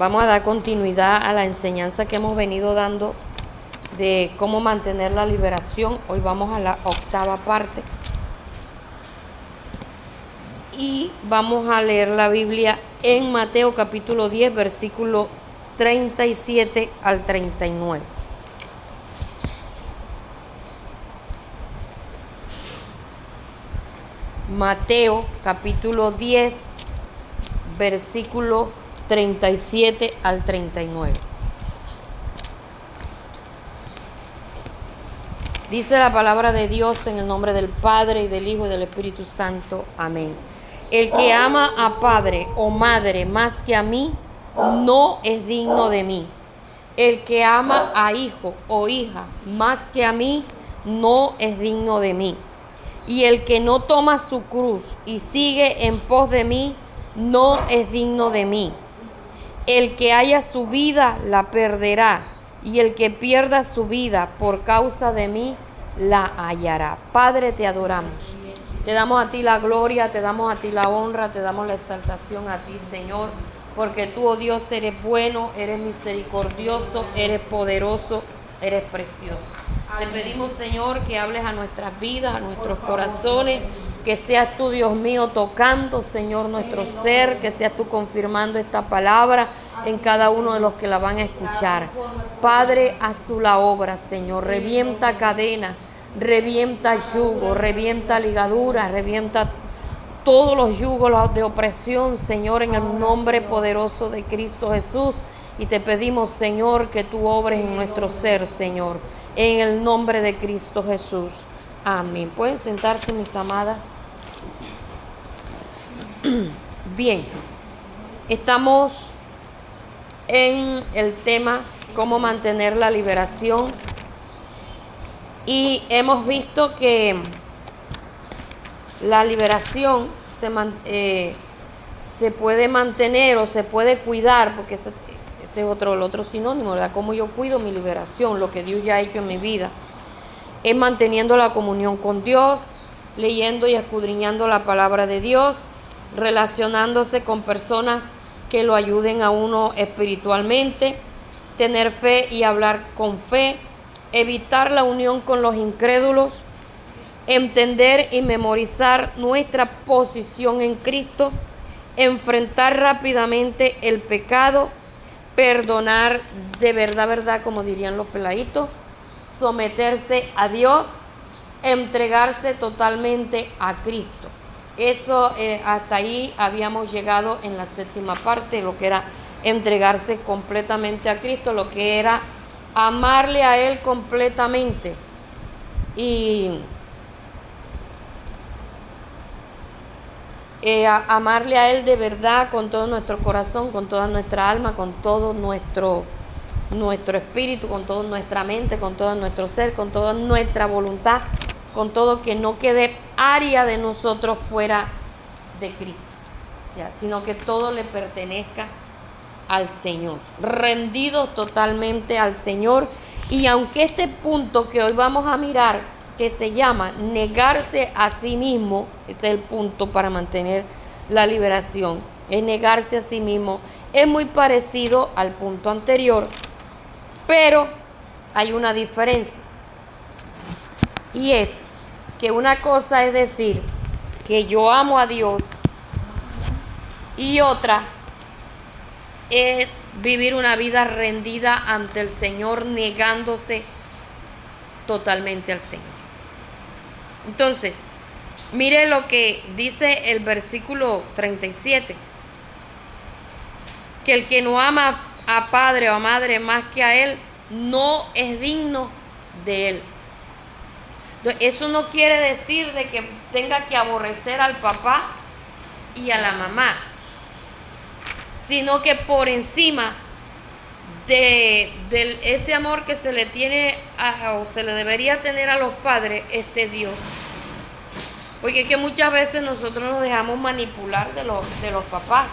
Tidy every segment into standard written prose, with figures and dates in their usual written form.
Vamos a dar continuidad a la enseñanza que hemos venido dando de cómo mantener la liberación. Hoy vamos a la octava parte. Y vamos a leer la Biblia en Mateo capítulo 10, versículo 37 al 39. Mateo capítulo 10, versículo 37 al 39. Dice la palabra de Dios en el nombre del Padre, y del Hijo, y del Espíritu Santo. Amén. El que ama a padre o madre más que a mí, no es digno de mí. El que ama a hijo o hija más que a mí, no es digno de mí. Y el que no toma su cruz y sigue en pos de mí, no es digno de mí. El que haya su vida, la perderá, y el que pierda su vida por causa de mí, la hallará. Padre, te adoramos. Te damos a ti la gloria, te damos a ti la honra, te damos la exaltación a ti, Señor, porque tú, oh Dios, eres bueno, eres misericordioso, eres poderoso, eres precioso. Te pedimos, Señor, que hables a nuestras vidas, a nuestros corazones, que seas tú, Dios mío, tocando, Señor, nuestro ser, que seas tú confirmando esta palabra en cada uno de los que la van a escuchar. Padre, haz la obra, Señor, revienta cadena, revienta yugo, revienta ligadura, revienta todos los yugos de opresión, Señor, en el nombre poderoso de Cristo Jesús. Y te pedimos, Señor, que tú obres en nuestro ser, Señor, en el nombre de Cristo Jesús. Amén. ¿Pueden sentarse, mis amadas? Bien, estamos en el tema cómo mantener la liberación. Y hemos visto que la liberación se puede mantener o se puede cuidar, porque ese es el otro sinónimo, ¿verdad? Cómo yo cuido mi liberación, lo que Dios ya ha hecho en mi vida. Es manteniendo la comunión con Dios, leyendo y escudriñando la palabra de Dios, relacionándose con personas que lo ayuden a uno espiritualmente, tener fe y hablar con fe, evitar la unión con los incrédulos, entender y memorizar nuestra posición en Cristo, enfrentar rápidamente el pecado, perdonar de verdad, como dirían los peladitos, someterse a Dios, entregarse totalmente a Cristo. Eso hasta ahí habíamos llegado en la séptima parte, lo que era entregarse completamente a Cristo, lo que era amarle a Él completamente y amarle a Él de verdad con todo nuestro corazón, con toda nuestra alma, con todo nuestro espíritu, con toda nuestra mente, con todo nuestro ser, con toda nuestra voluntad, con todo, que no quede área de nosotros fuera de Cristo, ¿ya? Sino que todo le pertenezca al Señor, rendido totalmente al Señor. Y aunque este punto que hoy vamos a mirar, que se llama negarse a sí mismo, este es el punto para mantener la liberación, es negarse a sí mismo, es muy parecido al punto anterior, pero hay una diferencia, y es que una cosa es decir que yo amo a Dios, y otra es vivir una vida rendida ante el Señor, negándose totalmente al Señor. Entonces, mire lo que dice el versículo 37, que el que no ama a padre o a madre más que a él, no es digno de él. Entonces, eso no quiere decir de que tenga que aborrecer al papá y a la mamá, sino que por encima de ese amor que se le tiene o se le debería tener a los padres, Dios. Porque es que muchas veces nosotros nos dejamos manipular de los papás.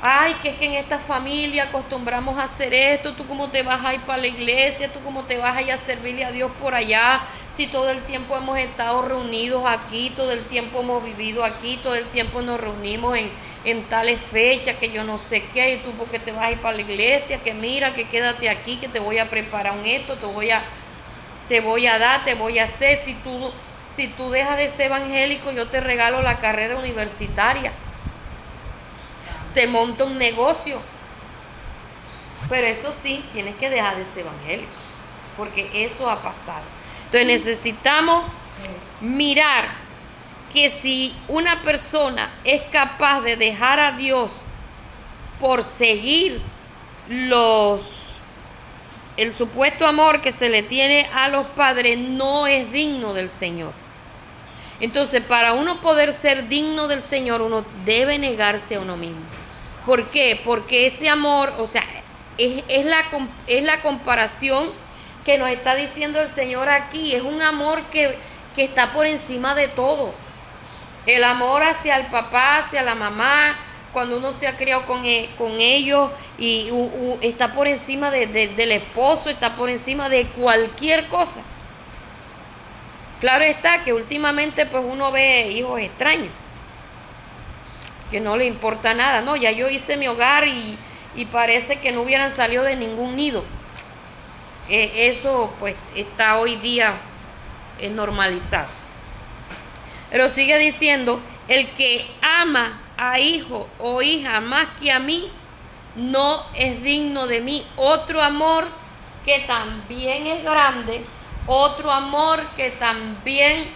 Ay, que es que en esta familia acostumbramos a hacer esto, tú cómo te vas a ir para la iglesia, tú cómo te vas a ir a servirle a Dios por allá, Si todo el tiempo hemos estado reunidos aquí, todo el tiempo hemos vivido aquí, todo el tiempo nos reunimos en tales fechas, que yo no sé qué, y tú porque te vas a ir para la iglesia, que mira, que quédate aquí, que te voy a preparar un esto, te voy a dar, te voy a hacer. Si tú dejas de ser evangélico, yo te regalo la carrera universitaria. Te monto un negocio. Pero eso sí, tienes que dejar de ser evangélico, porque eso ha pasado. Entonces necesitamos mirar que si una persona es capaz de dejar a Dios por seguir el supuesto amor que se le tiene a los padres, no es digno del Señor. Entonces, para uno poder ser digno del Señor, uno debe negarse a uno mismo. ¿Por qué? Porque ese amor, o sea, es la comparación que nos está diciendo el Señor aquí. Es un amor que está por encima de todo. El amor hacia el papá, hacia la mamá, cuando uno se ha criado con ellos, y está por encima del esposo, está por encima de cualquier cosa. Claro está que últimamente pues uno ve hijos extraños, que no le importa nada. No, ya yo hice mi hogar y parece que no hubieran salido de ningún nido. Eso pues está hoy día normalizado. Pero sigue diciendo, el que ama a hijo o hija más que a mí, no es digno de mí. Otro amor que también es grande, otro amor que también,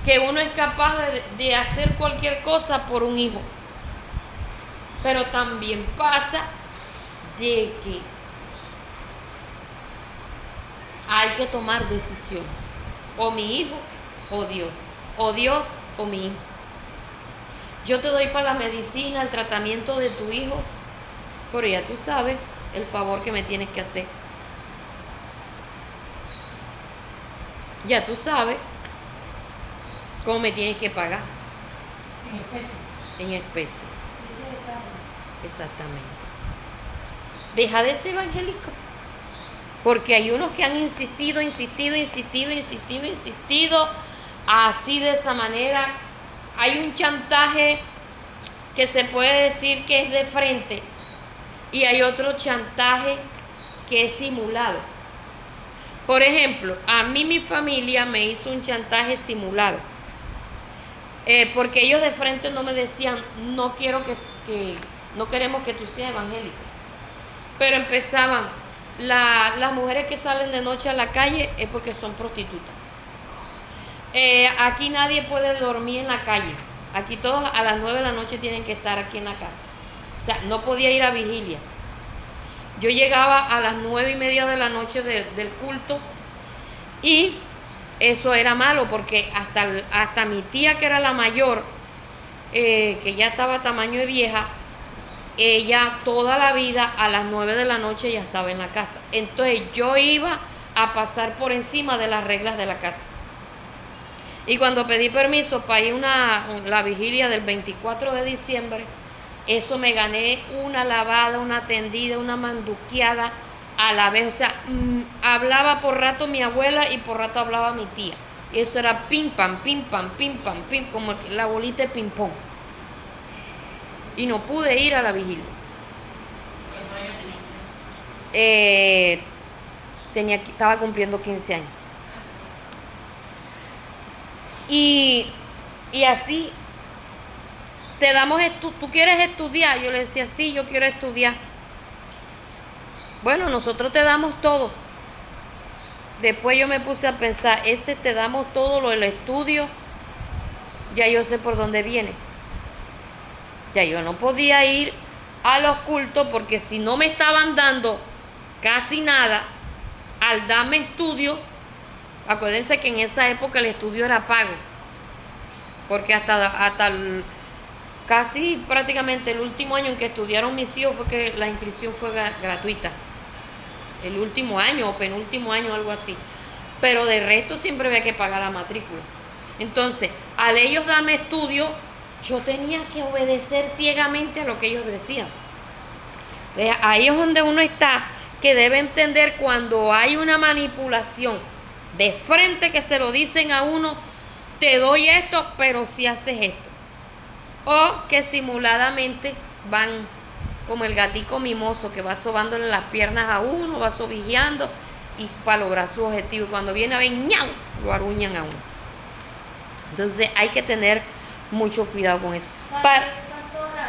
que uno es capaz de hacer cualquier cosa por un hijo. Pero también pasa de que hay que tomar decisión. O mi hijo o Dios. O Dios o mi hijo. Yo te doy para la medicina, el tratamiento de tu hijo, pero ya tú sabes el favor que me tienes que hacer. Ya tú sabes cómo me tienes que pagar. En especie. En especie. Exactamente. Deja de ser evangélico. Porque hay unos que han insistido, así de esa manera. Hay un chantaje que se puede decir que es de frente, y hay otro chantaje que es simulado. Por ejemplo, a mí mi familia me hizo un chantaje simulado, porque ellos de frente no me decían, no queremos que tú seas evangélico. Pero empezaban, las mujeres que salen de noche a la calle es porque son prostitutas. Aquí nadie puede dormir en la calle. Aquí todos a las 9 de la noche tienen que estar aquí en la casa. O sea, no podía ir a vigilia. Yo llegaba a las 9:30 de la noche del culto, y eso era malo, porque hasta mi tía, que era la mayor, que ya estaba a tamaño de vieja, ella toda la vida a las 9 de la noche ya estaba en la casa. Entonces yo iba a pasar por encima de las reglas de la casa. Y cuando pedí permiso para ir la vigilia del 24 de diciembre, eso me gané una lavada, una tendida, una manduqueada a la vez. O sea, hablaba por rato mi abuela y por rato hablaba mi tía. Eso era pim, pam, pim, pam, pim, pam, pim, como la bolita de ping pong. Y no pude ir a la vigilia. Estaba cumpliendo 15 años. Y así, ¿tú quieres estudiar? Yo le decía, sí, yo quiero estudiar. Bueno, nosotros te damos todo. Después yo me puse a pensar, te damos todo lo del estudio, ya yo sé por dónde viene. Ya yo no podía ir a los cultos, porque si no me estaban dando casi nada, al darme estudio, acuérdense que en esa época el estudio era pago, porque hasta casi prácticamente el último año en que estudiaron mis hijos fue que la inscripción fue gratuita. El último año o penúltimo año, algo así. Pero de resto siempre había que pagar la matrícula. Entonces, al ellos darme estudio, yo tenía que obedecer ciegamente a lo que ellos decían. Ahí es donde uno está, que debe entender cuando hay una manipulación De frente que se lo dicen a uno, te doy esto, pero si haces esto. O que simuladamente van como el gatico mimoso que va sobándole las piernas a uno, va sobijeando y para lograr su objetivo. Y cuando viene a ver, ¡ñau!, lo aruñan a uno. Entonces hay que tener mucho cuidado con eso. Pastora,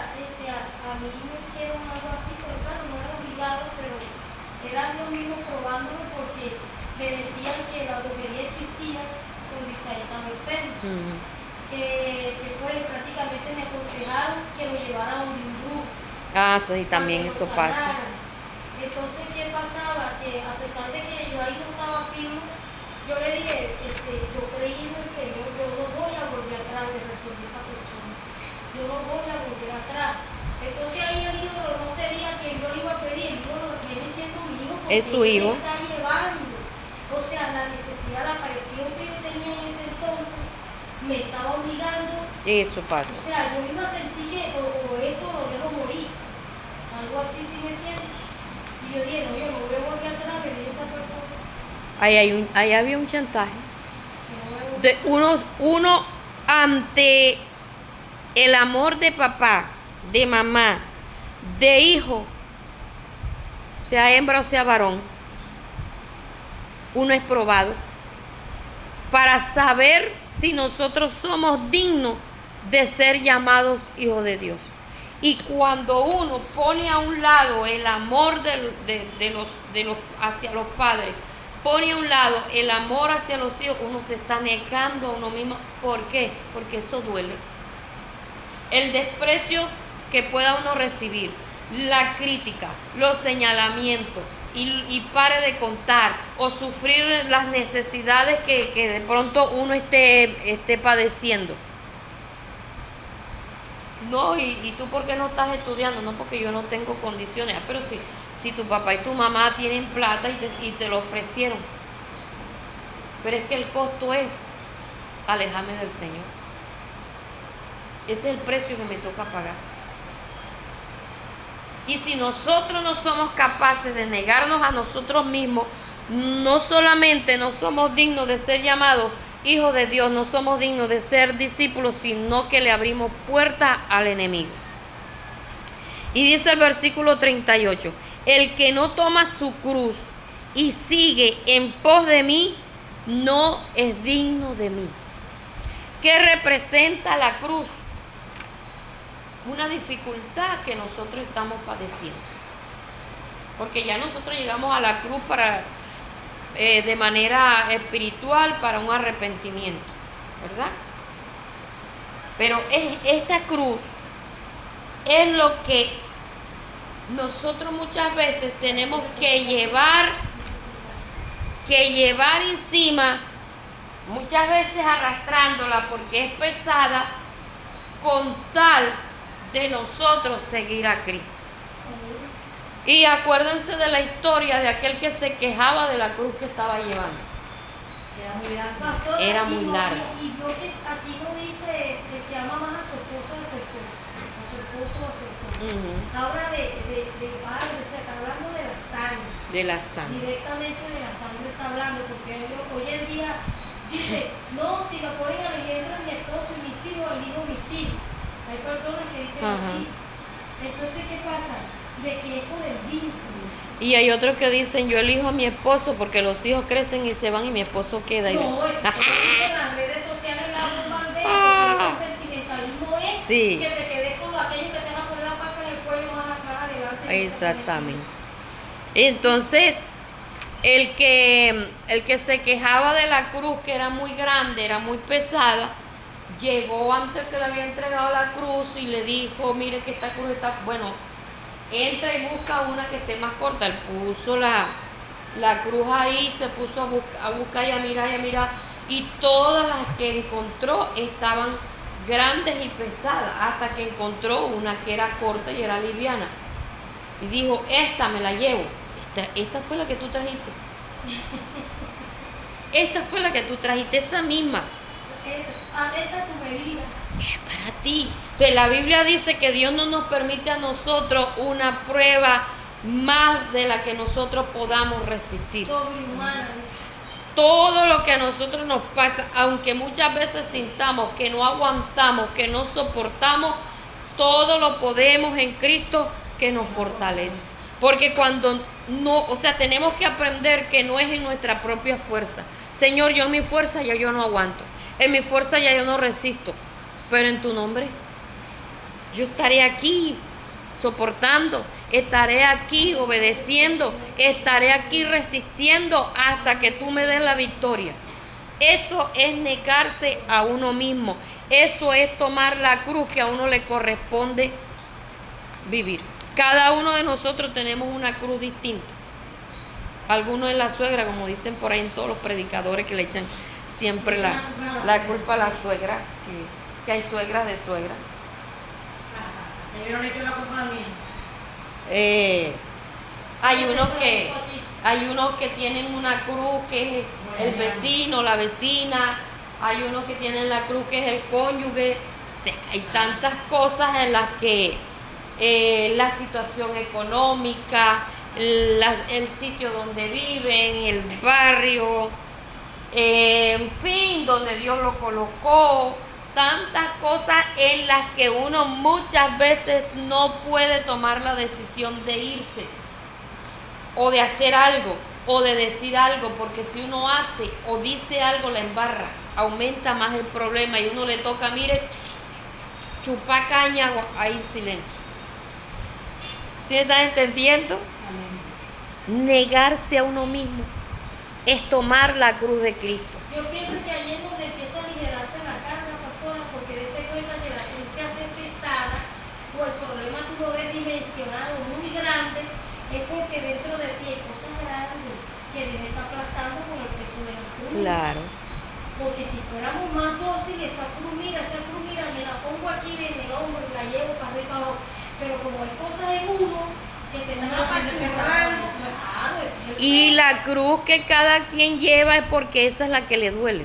a mí me hicieron algo así, pero claro, no era obligado, pero era Dios mismo probándolo porque me decían que la brujería existía cuando Isaías estaba enfermo. Que fue prácticamente me aconsejaron que lo llevara a un brujo. Ah, sí, también eso pasa. Entonces, ¿qué pasaba? Que a pesar de que yo ahí no estaba firme, yo le dije, yo creí en el Señor, yo no voy a volver atrás, le respondí a esa persona. Yo no voy a volver atrás. Entonces ahí el ídolo no sería quien yo le iba a pedir, el ídolo viene siendo mi hijo, porque es su hijo. él me está llevando. O sea, la necesidad, la aparición que yo tenía en ese entonces, me estaba obligando. Eso pasa. O sea, yo iba a sentir que o esto lo dejo morir. Algo así, ¿sí me entiendes? Y yo dije, no, yo no voy a volver atrás, le dije a esa persona. Ahí había un chantaje. De uno ante el amor de papá, de mamá, de hijo, sea hembra o sea varón, uno es probado para saber si nosotros somos dignos de ser llamados hijos de Dios. Y cuando uno pone a un lado el amor hacia los padres, pone a un lado el amor hacia los hijos, uno se está negando a uno mismo. ¿Por qué? Porque eso duele. El desprecio que pueda uno recibir, la crítica, los señalamientos, y pare de contar, o sufrir las necesidades que de pronto uno esté padeciendo. No, y tú ¿por qué no estás estudiando? No, porque yo no tengo condiciones. Pero si tu papá y tu mamá tienen plata y te lo ofrecieron. Pero es que el costo es alejarme del Señor. Ese es el precio que me toca pagar. Y si nosotros no somos capaces de negarnos a nosotros mismos, no solamente no somos dignos de ser llamados hijos de Dios, no somos dignos de ser discípulos, sino que le abrimos puertas al enemigo. Y dice el versículo 38, el que no toma su cruz y sigue en pos de mí, no es digno de mí. ¿Qué representa la cruz? Una dificultad que nosotros estamos padeciendo. Porque ya nosotros llegamos a la cruz de manera espiritual para un arrepentimiento, ¿verdad? Pero esta cruz es lo que nosotros muchas veces tenemos que llevar encima, muchas veces arrastrándola porque es pesada, con tal de nosotros seguir a Cristo. Y acuérdense de la historia de aquel que se quejaba de la cruz que estaba llevando. Era muy larga. Y yo que aquí no dice que ama más a su esposa o a su esposo. A su esposo o a su esposa. Habla de padre, o sea, está hablando de la sangre. De la sangre. Directamente de la sangre está hablando, porque hoy en día dice, no, si lo ponen al ejemplo mi esposo y mis hijos, elijo mis hijos. Hay personas que dicen así. Entonces, ¿qué pasa? De que es por el vínculo. Y hay otros que dicen, yo elijo a mi esposo porque los hijos crecen y se van y mi esposo queda. No, eso en las redes sociales la bombardea, porque el sentimentalismo es que te quedes con aquello que tengas por la parte en el cuello más adelante. Exactamente. Entonces, el que se quejaba de la cruz, que era muy grande, era muy pesada, llegó antes que le había entregado la cruz y le dijo, mire que esta cruz está, bueno, entra y busca una que esté más corta. Él puso la cruz ahí, se puso a buscar y a mirar, y todas las que encontró estaban grandes y pesadas, hasta que encontró una que era corta y era liviana. Y dijo, esta me la llevo. Esta fue la que tú trajiste. Esta fue la que tú trajiste, esa misma. Echa tu medida. Es para ti. Entonces la Biblia dice que Dios no nos permite a nosotros una prueba más de la que nosotros podamos resistir. Sobrehumana. Todo lo que a nosotros nos pasa, aunque muchas veces sintamos que no aguantamos, que no soportamos, todo lo podemos en Cristo que nos fortalece. Porque cuando no, o sea, tenemos que aprender que no es en nuestra propia fuerza. Señor, yo en mi fuerza ya yo no aguanto. En mi fuerza ya yo no resisto. Pero en tu nombre, yo estaré aquí soportando, estaré aquí obedeciendo, estaré aquí resistiendo hasta que tú me des la victoria. Eso es negarse a uno mismo. Eso es tomar la cruz que a uno le corresponde vivir. Cada uno de nosotros tenemos una cruz distinta. Algunos es la suegra, como dicen por ahí en todos los predicadores que le echan siempre la culpa a la suegra, que hay suegras de suegra. Hay unos que tienen una cruz que es el vecino, la vecina. Hay unos que tienen la cruz que es el cónyuge. O sea, hay tantas cosas en las que la situación económica, el sitio donde viven, el barrio, en fin, donde Dios lo colocó. Tantas cosas en las que uno muchas veces no puede tomar la decisión de irse o de hacer algo o de decir algo, porque si uno hace o dice algo la embarra, aumenta más el problema y uno le toca, mire, chupar caña, ahí silencio. ¿Sí estás entendiendo? Amén. Negarse a uno mismo es tomar la cruz de Cristo. Yo pienso que ahí es donde empieza a aligerarse la carga, pastora, porque de cuenta que la cruz se hace pesada o el problema tú lo ves dimensionado muy grande, es porque dentro de ti hay cosas grandes que Dios está aplastando con el peso de la cruz. Claro. Porque si fuéramos más dóciles, esa cruz, mira, me la pongo aquí en el hombro y la llevo para arriba abajo. Pero como hay cosas en uno que se están apachurrando, y la cruz que cada quien lleva es porque esa es la que le duele.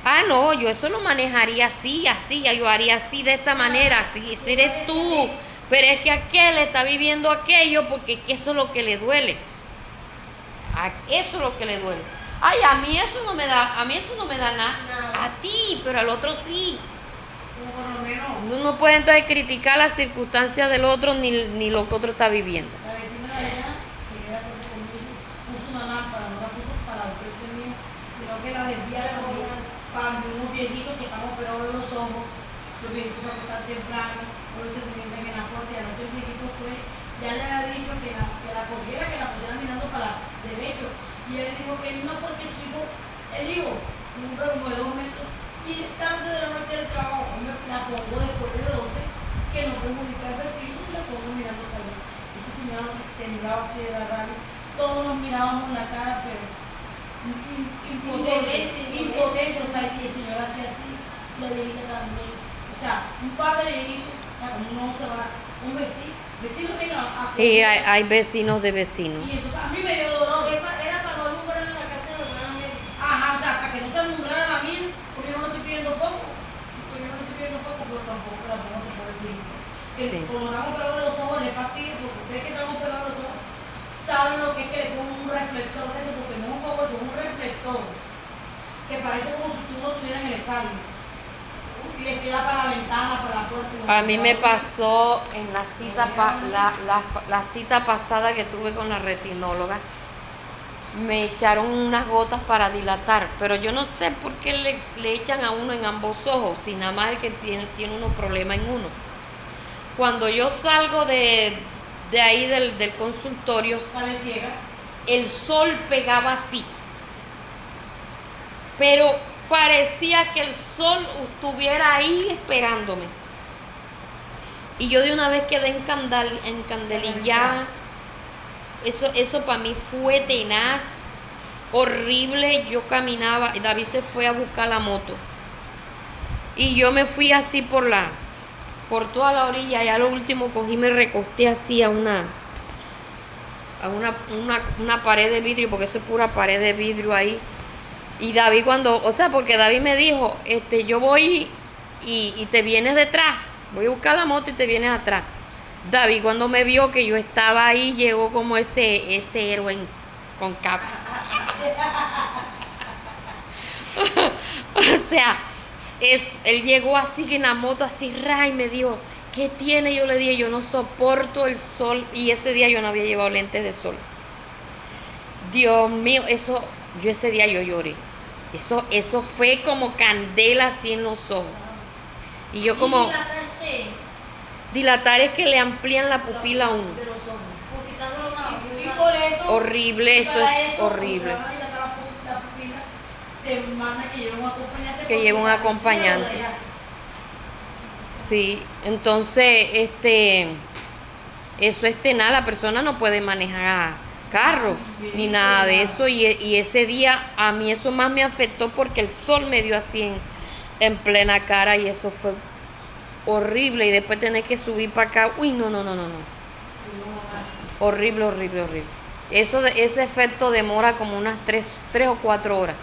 Ah, no, yo eso lo manejaría así, yo haría así, de esta manera, así, ese eres tú. Pero es que aquel está viviendo aquello porque eso es lo que le duele. Eso es lo que le duele. Ay, a mí eso no me da nada. A ti, pero al otro sí. Uno no puede entonces criticar las circunstancias del otro ni lo que otro está viviendo. La vecina de allá, que queda frente conmigo, puso una lámpara, no la puso para el frente mío, sino que la desvía para unos viejitos que están operados de los ojos. Los viejitos se acuestan temprano, a veces se sienten en la puerta y anoche el viejito fue, ya le había dicho que la cogiera, que la pusiera mirando para derecho. Y él dijo que no, porque su hijo, el hijo, un hombre como de 2 metros, y tarde de la noche del trabajo, la pongo después de 12, que no perjudica al vecino, y la pongo mirando para allá. Ese señor temblaba así de la rabia, todos nos mirábamos en la cara, pero impotente, o sea, y el señor hacía así, la viejita también. O sea, un par de viejitos, o sea, como no se va, un vecino venga a Y hay vecinos de vecinos. Y entonces a mí me dio dolor. Era para no alumbrar en la casa de la hermana mía. Ajá, o sea, para que no se alumbrara la mía, porque yo no estoy pidiendo foco. Porque yo no estoy pidiendo foco, pero tampoco se puede pedir. Sí. Como estamos pelados de los ojos, les fastidia, porque ustedes que estamos pelados de los ojos, saben lo que es que le ponen un reflector de eso, porque no es un foco, es un reflector. Que parece como si tú no estuvieras en el estadio. Y les queda para la ventana, para la puerta. A mí me pasó en la cita pasada que tuve con la retinóloga. Me echaron unas gotas para dilatar, pero yo no sé por qué le echan a uno en ambos ojos, si nada más el que tiene unos problemas en uno. Cuando yo salgo de ahí del consultorio, el sol pegaba así, pero parecía que el sol estuviera ahí esperándome. Y yo de una vez quedé encandelillada. Eso para mí fue tenaz, horrible. Yo caminaba, David se fue a buscar la moto. Y yo me fui así por toda la orilla. Y a lo último cogí, me recosté así a una pared de vidrio, porque eso es pura pared de vidrio ahí. Y David porque David me dijo, yo voy y te vienes detrás, voy a buscar la moto y te vienes atrás. David cuando me vio que yo estaba ahí, llegó como ese héroe con capa. O sea, él llegó así en la moto, así, y me dijo, ¿qué tiene? Yo le dije, yo no soporto el sol. Y ese día yo no había llevado lentes de sol. Dios mío, yo ese día yo lloré. Eso fue como candela así en los ojos. Y yo como... Dilatar es que le amplían la pupila a uno. De los ojos. O si está drogado. Y por eso, Horrible, eso para es horrible. cuando te van a dilatar la pupila, te manda que lleve un acompañante. Que lleve un acompañante. Sí, entonces, eso nada, la persona no puede manejar carro ni nada de eso. Y ese día a mí eso más me afectó porque el sol me dio así en plena cara y eso fue horrible. Y después tener que subir para acá, uy, no. Horrible, horrible, horrible. Ese efecto demora como unas 3 o 4 horas.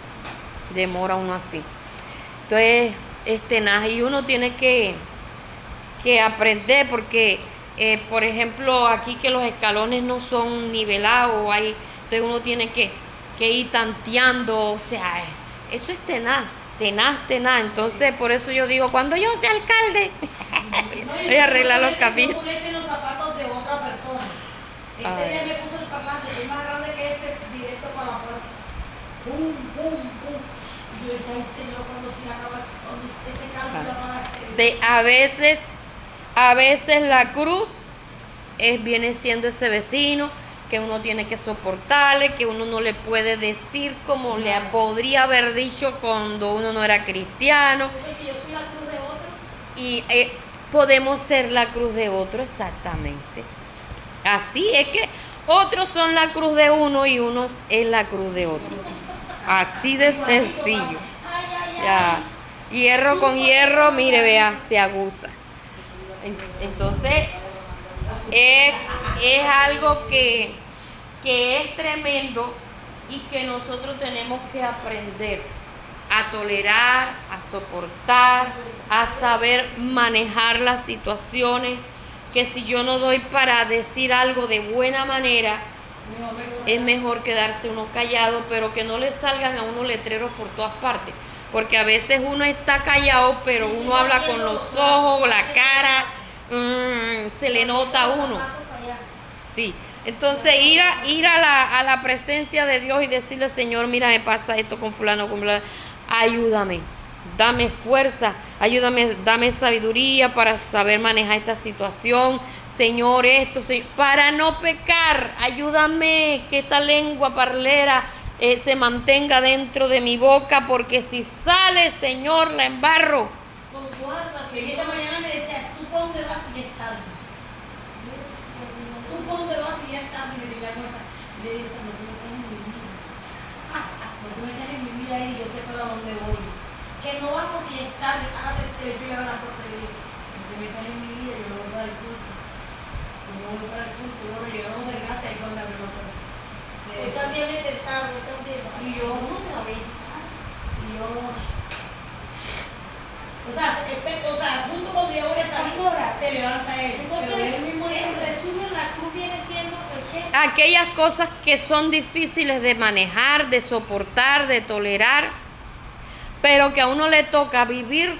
Demora uno así. Entonces, nada, y uno tiene que aprender porque, por ejemplo, aquí que los escalones no son nivelados, entonces uno tiene que ir tanteando, o sea, eso es tenaz. Entonces, por eso yo digo, cuando yo sea alcalde, voy a arreglar los caminos. No ponerse los zapatos de otra persona. Ese día me puso el parlante, que es más grande que ese, directo para la puerta. ¡Pum, pum, pum! Y yo decía, ay Señor, cuando se acaba, cuando este cálculo para A veces la cruz viene siendo ese vecino que uno tiene que soportarle, que uno no le puede decir como le podría haber dicho cuando uno no era cristiano. Porque si yo soy la cruz de otro. Y podemos ser la cruz de otro, exactamente. Así es que otros son la cruz de uno y uno es la cruz de otro. Así de sencillo. Ya. Hierro con hierro, mire, vea, se aguza. Entonces, es algo que es tremendo y que nosotros tenemos que aprender a tolerar, a soportar, a saber manejar las situaciones, que si yo no doy para decir algo de buena manera, es mejor quedarse uno callado, pero que no le salgan a uno letreros por todas partes. Porque a veces uno está callado, pero uno habla con los ojos, la cara, se le nota a uno. Sí, entonces ir a la presencia de Dios y decirle, Señor, mira, me pasa esto con fulano, ayúdame, dame fuerza, ayúdame, dame sabiduría para saber manejar esta situación, Señor, para no pecar, ayúdame que esta lengua parlera se mantenga dentro de mi boca, porque si sale, Señor, la embarro. Y esta mañana me decía, ¿tú por dónde vas y es tarde? ¿Tú por dónde vas y es tarde? Y me diga cosa. Y le dice, no, tú me estás en mi vida. No, tú me estás en mi vida y yo sé para dónde voy. Que no va porque ya es tarde, ahora te voy a la puerta y digo, tú me estás en mi vida y yo no voy para el culto. Yo no voy para el culto, bueno, llegamos de casa y cuando abrimos la puerta. Hoy también me tentaron, hoy también. Y yo, otra vez. Y yo, o sea, junto cuando yo voy a salir, se levanta él. Entonces, pero él mismo en resumen, la cruz viene siendo el qué. Aquellas cosas que son difíciles de manejar, de soportar, de tolerar, pero que a uno le toca vivir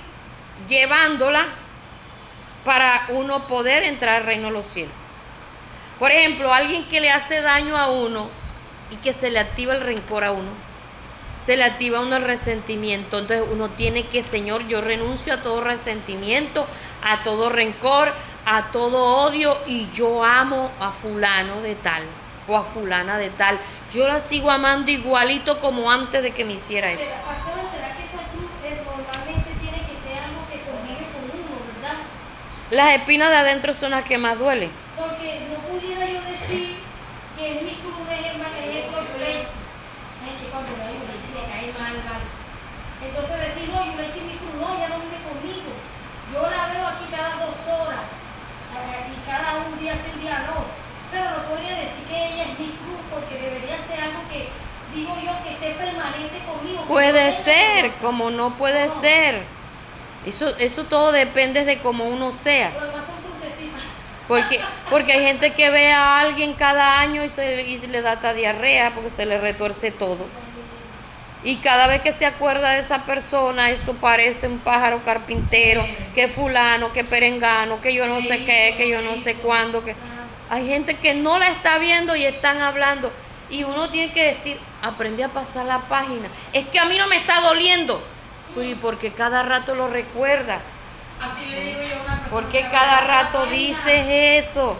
llevándolas para uno poder entrar al reino de los cielos. Por ejemplo, alguien que le hace daño a uno y que se le activa el rencor a uno, se le activa a uno el resentimiento. Entonces uno tiene que, Señor, yo renuncio a todo resentimiento, a todo rencor, a todo odio, y yo amo a fulano de tal o a fulana de tal. Yo la sigo amando igualito como antes de que me hiciera eso. Pastora, ¿será que esa cruz normalmente tiene que ser algo que convive con uno, verdad? Las espinas de adentro son las que más duelen. Porque no pudiera yo decir que es mi cruz, un ejemplo, Gracie. Es que cuando veo a Gracie me cae mal. Entonces decir, no, Gracie es mi cruz, no, ella no vive conmigo. Yo la veo aquí cada 2 horas, y cada un día sí, un día no. Pero no podría decir que ella es mi cruz, porque debería ser algo que, digo yo, que esté permanente conmigo. Puede ser, como no puede ser. Eso todo depende de cómo uno sea. Lo demás son crucecitas. Porque hay gente que ve a alguien cada año y se le da hasta diarrea porque se le retuerce todo. Y cada vez que se acuerda de esa persona, eso parece un pájaro carpintero, que fulano, que perengano, que yo no sé qué, que yo no sé cuándo. Que... Hay gente que no la está viendo y están hablando. Y uno tiene que decir, aprendí a pasar la página. Es que a mí no me está doliendo. Y porque cada rato lo recuerdas. Así le digo yo a una persona. Porque cada rato dices eso.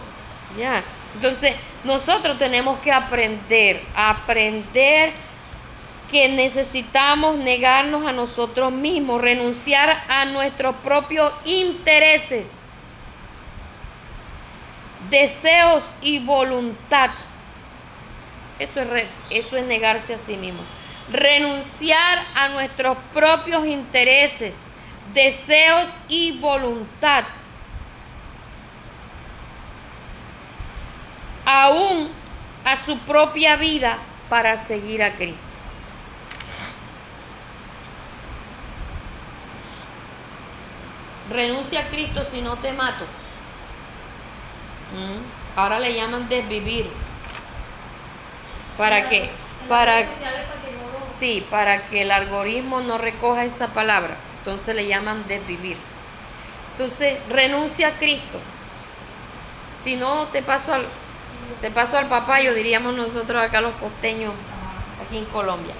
Ya. Entonces, nosotros tenemos que aprender que necesitamos negarnos a nosotros mismos, renunciar a nuestros propios intereses, deseos y voluntad. Eso es negarse a sí mismo. Renunciar a nuestros propios intereses, deseos y voluntad. Aún a su propia vida para seguir a Cristo. Renuncia a Cristo si no te mato. Ahora le llaman desvivir. ¿Para qué? Sí, para que el algoritmo no recoja esa palabra. Entonces le llaman desvivir. Entonces, renuncia a Cristo. Si no, te paso al papayo, diríamos nosotros acá los costeños, aquí en Colombia.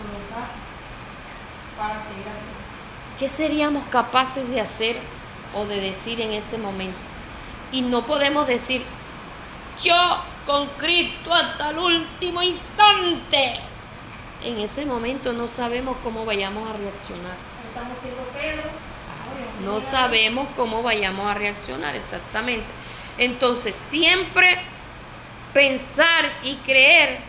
¿Qué seríamos capaces de hacer o de decir en ese momento? Y no podemos decir, yo con Cristo hasta el último instante. En ese momento no sabemos cómo vayamos a reaccionar. Estamos siendo pelo. No sabemos cómo vayamos a reaccionar exactamente. Entonces, siempre pensar y creer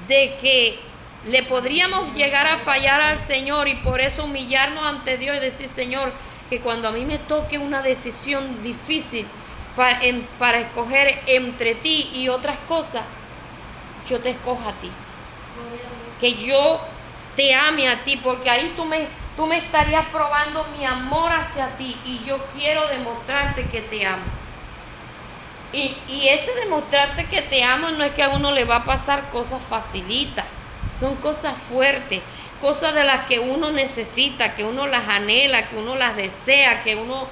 de que le podríamos llegar a fallar al Señor y por eso humillarnos ante Dios y decir, Señor, que cuando a mí me toque una decisión difícil para escoger entre ti y otras cosas, yo te escojo a ti. Que yo te ame a ti, porque ahí tú me estarías probando mi amor hacia ti y yo quiero demostrarte que te amo. Y ese demostrarte que te amo no es que a uno le va a pasar cosas facilitas, son cosas fuertes, cosas de las que uno necesita, que uno las anhela, que uno las desea, que uno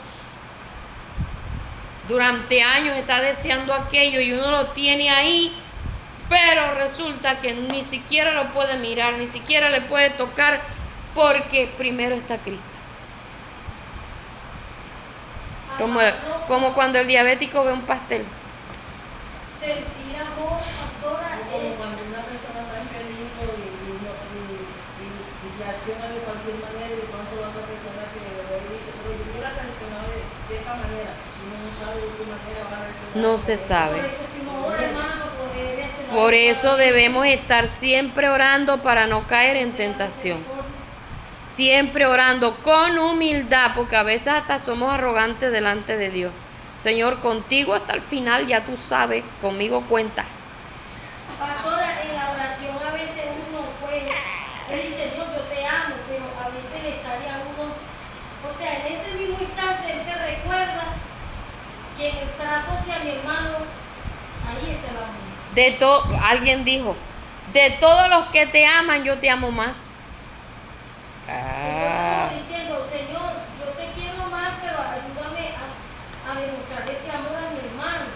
durante años está deseando aquello y uno lo tiene ahí, pero resulta que ni siquiera lo puede mirar, ni siquiera le puede tocar, porque primero está Cristo. Como cuando el diabético ve un pastel. Sentir amor, pastora, es cuando una persona está en peligro y reacciona de cualquier manera y de pronto la otra persona que le dice, pero yo quiero reaccionar de esta manera. Si uno no sabe de qué manera va a reaccionar. No se sabe. por eso que uno ora, hermana, para poder reaccionar. Por eso debemos estar siempre orando para no caer en tentación. Siempre orando con humildad, porque a veces hasta somos arrogantes delante de Dios. Señor, contigo hasta el final, ya tú sabes, conmigo cuenta. Pastora, en la oración a veces uno le dice, Dios, yo te amo, pero a veces le sale a uno, o sea, en ese mismo instante él te recuerda que en el trato hacia mi hermano, ahí está el amor. Alguien dijo, de todos los que te aman, yo te amo más. Entonces como diciendo, Señor, yo te quiero más, pero ayúdame a demostrar ese amor a mi hermano,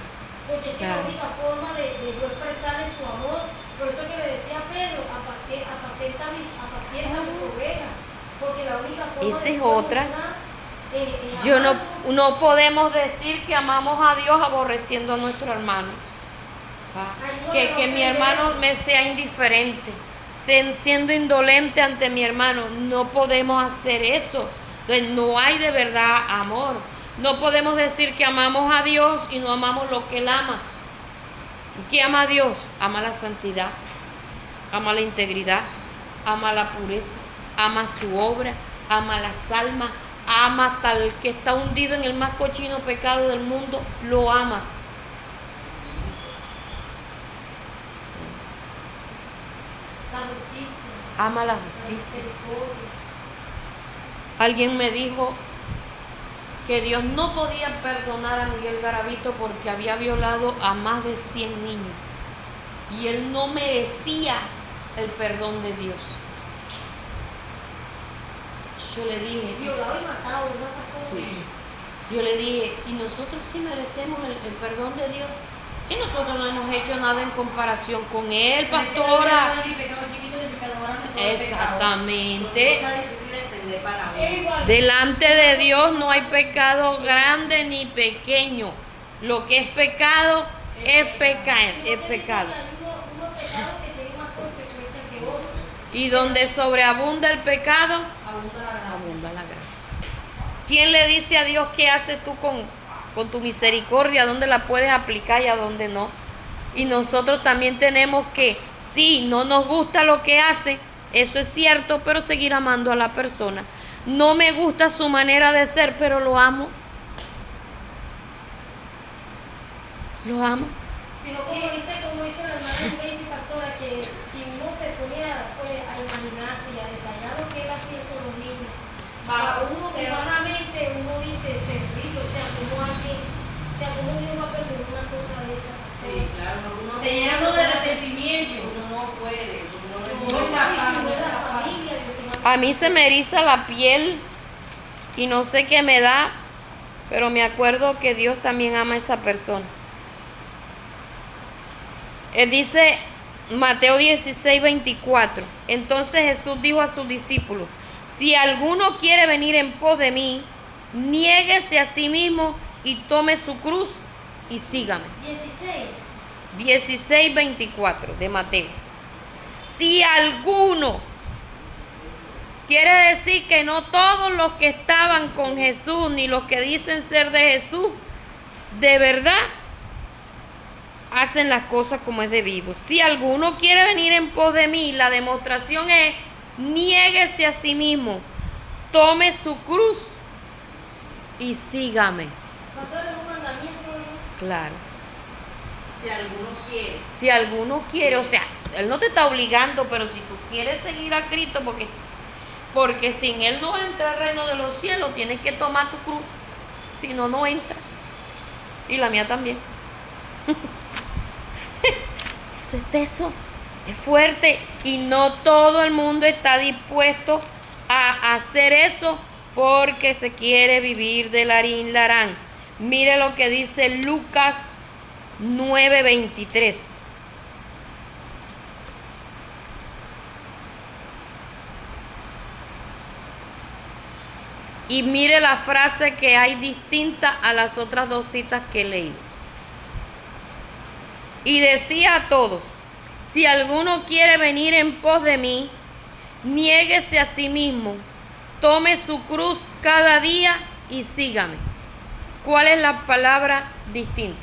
porque es que la única forma de yo expresarle su amor, por eso que le decía a Pedro, apacienta mis ovejas, porque la única forma esa de es otra. No podemos decir que amamos a Dios aborreciendo a nuestro hermano. Que mi hermano me sea indiferente, siendo indolente ante mi hermano. No podemos hacer eso. Entonces no hay de verdad amor. No podemos decir que amamos a Dios y no amamos lo que Él ama. ¿Qué ama a Dios? Ama la santidad, ama la integridad, ama la pureza, ama su obra, ama las almas, ama hasta el que está hundido en el más cochino pecado del mundo, lo ama. Ama la justicia. Alguien me dijo que Dios no podía perdonar a Miguel Garavito porque había violado a más de 100 niños y él no merecía el perdón de Dios. Yo le dije, violado y matado, ¿verdad, pastor? sí. Yo le dije, y nosotros sí merecemos el perdón de Dios. Que nosotros no hemos hecho nada en comparación con Él, pastora. Exactamente. Delante de Dios no hay pecado grande ni pequeño. Lo que es pecado es pecado. Hay unos pecados que tienen más consecuencias que otros. Y donde sobreabunda el pecado, abunda la gracia. ¿Quién le dice a Dios qué haces tú con tu misericordia? ¿Dónde la puedes aplicar y a dónde no? Y nosotros también tenemos que, sí, no nos gusta lo que hace, eso es cierto, pero seguir amando a la persona. No me gusta su manera de ser, pero lo amo. Lo amo. Sino como dice la hermana Gracie, pastora, que si uno se ponía pues, a imaginarse y a detallar lo que él hacía con los niños, a uno humanamente uno dice, terrible, o sea, como Dios va a perdonar una cosa de esa. Sí, claro, uno te llena de resentimiento, uno no puede, uno no es capaz, no es capaz. A mí se me eriza la piel y no sé qué me da, pero me acuerdo que Dios también ama a esa persona. Él dice, Mateo 16, 24. Entonces Jesús dijo a sus discípulos, si alguno quiere venir en pos de mí, niéguese a sí mismo y tome su cruz y sígame. 16, 24 de Mateo. Si alguno, quiere decir que no todos los que estaban con Jesús, ni los que dicen ser de Jesús, de verdad hacen las cosas como es debido. Si alguno quiere venir en pos de mí, la demostración es, niéguese a sí mismo, tome su cruz y sígame. Pastor, es un mandamiento, ¿no? Claro. Si alguno quiere. Si alguno quiere, o sea, Él no te está obligando, pero si tú quieres seguir a Cristo, porque sin Él no entra al reino de los cielos, tienes que tomar tu cruz. Si no, no entra. Y la mía también. Eso es fuerte. Y no todo el mundo está dispuesto a hacer eso porque se quiere vivir de larín larán. Mire lo que dice Lucas 9:23. Y mire la frase que hay distinta a las otras dos citas que he leído. Y decía a todos, si alguno quiere venir en pos de mí, niéguese a sí mismo, tome su cruz cada día y sígame. ¿Cuál es la palabra distinta?